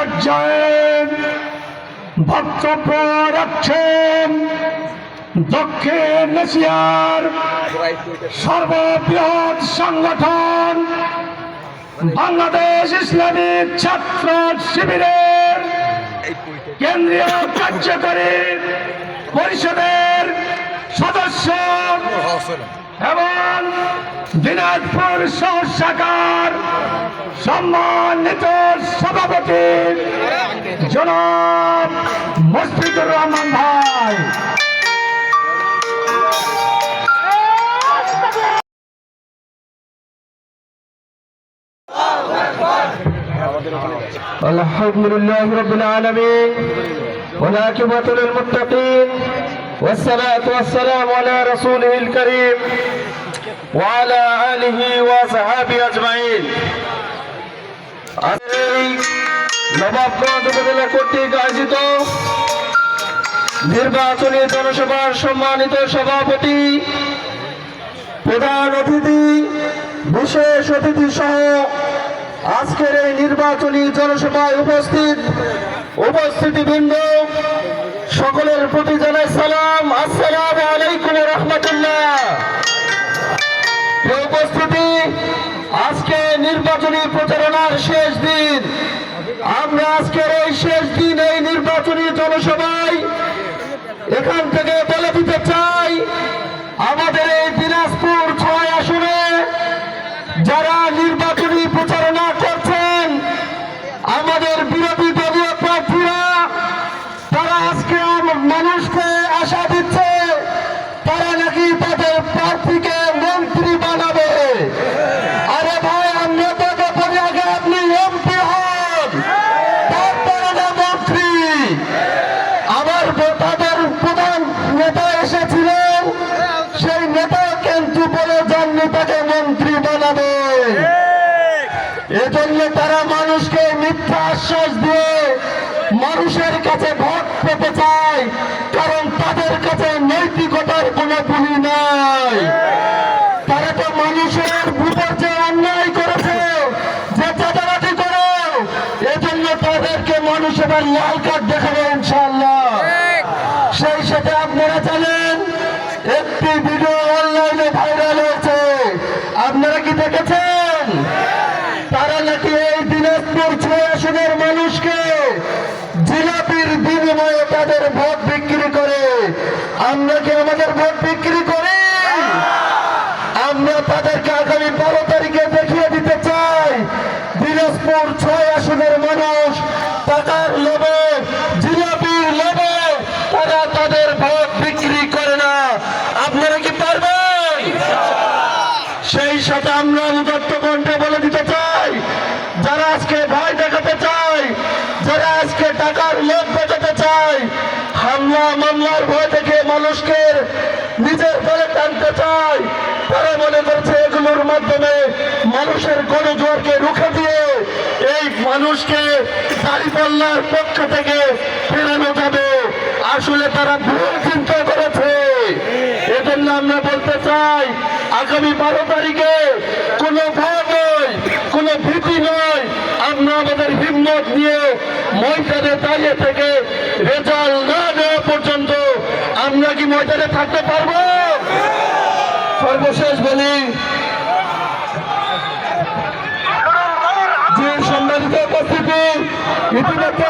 পর্যায়ে বক্তব্য রাখছেন দক্ষিণ এশিয়ার সর্ববৃহৎ সংগঠন বাংলাদেশ ইসলামী ছাত্র শিবিরের কেন্দ্রীয় কার্যকরী পরিষদের সদস্য এবং দিনাজপুর শহর শাখার সম্মানিত সভাপতি জনাব মুশফিকুর রহমান ভাই। আলহামদুলিল্লাহি রাব্বিল আলামিন ওয়া আকিবাতু লিল মুত্তাকিন والصلاة والسلام على رسوله الكريم وعلى آله وصحبه أجمعين। নবাবগঞ্জ উপজেলা কর্তৃক আয়োজিত নির্বাচনী জনসভার সম্মানিত সভাপতি, প্রধান অতিথি, বিশেষ অতিথি সহ আজকের এই নির্বাচনী জনসভায় উপস্থিতিবৃন্দ সকলের প্রতি জানাই সালাম, আসসালামু আলাইকুম ওয়া রাহমাতুল্লাহ। উপস্থিতি, আজকে নির্বাচনী প্রচারণার শেষ দিন। আমরা আজকের এই শেষ দিন এই নির্বাচনী জনসভায় এখান থেকে বলে দিতে চাই, আমাদের এই দিনাজপুর ৬ আসনে যারা নির্বাচনী প্রচারণা করছেন, আমাদের বিরোধী দলীয় প্রার্থীরা, তারা আজকে মানুষকে আশা দিচ্ছে তারা নাকি তাদের প্রার্থীকে মন্ত্রী বানাবে। আরে ভাই, আমরা তো করি আগে আপনি এমপি হন, তারপরে না মন্ত্রী। আবার তাদের প্রধান নেতা এসেছিলেন, সেই নেতা কিন্তু বলে যাননি তাকে মন্ত্রী বানাবে। এজন্য তারা মানুষকে মিথ্যা আশ্বাস দিয়ে মানুষের কাছে ভোট পেতে চায়, কারণ তাদের কাছে নৈতিকতার কোনো পুঁজি নাই। তারা তো মানুষের উপর যে অন্যায় করেছে, যে চাঁদাবাজি করে, এজন্য তাদেরকে মানুষ এবার লাল কার্ড দেখাবে ইনশাআল্লাহ। সেই সাথে আপনারা জানেন, একটি ভিডিও অনলাইনে ভাইরাল হয়েছে, আপনারা কি দেখেছেন? তারা নাকি এই দিনাজপুর ৬ আসনের মানুষকে জিলাপির বিনিময়ে তাদের ভোট বিক্রি করে। আমরা কি আমাদের ভোট বিক্রি করি? আমরা তাদেরকে আগামী ১২ তারিখে দেখিয়ে দিতে চাই, দিনাজপুর ৬ আসনের মানুষ টাকার লোভে, জিলাপির লোভে তারা তাদের ভোট বিক্রি করে না। আপনারা কি পারবেন? সেই সাথে আমরা উদাত্ত কণ্ঠে বলে দিতে চাই, যারা আজকে ভয় দেখাতে চায়, যারা আজকে টাকার লোভ দেখাতে চায়, হামলা মামলার ভয় থেকে মানুষকে নিজের দলে টানতে চায়, তারা মনে করছে এগুলোর মাধ্যমে মানুষের গণজোয়ারকে রুখে দিয়ে এই মানুষকে দাঁড়িপাল্লার পক্ষ থেকে ফেরানো যাবে। আসলে তারা ভুল চিন্তা করেছে। এজন্য আমরা বলতে চাই, আগামী ১২ তারিখে কোনো ভয় নয়, কোনো ভীতি নয়, আমরা আমাদের হিম্মত নিয়ে ময়দানে দাঁড়িয়ে থেকে রেজাল্ট না দেওয়া পর্যন্ত আমরা কি ময়দানে থাকতে পারবো? সর্বশেষ বলি, যে সম্মানিত উপস্থিতি, ইতিমধ্যে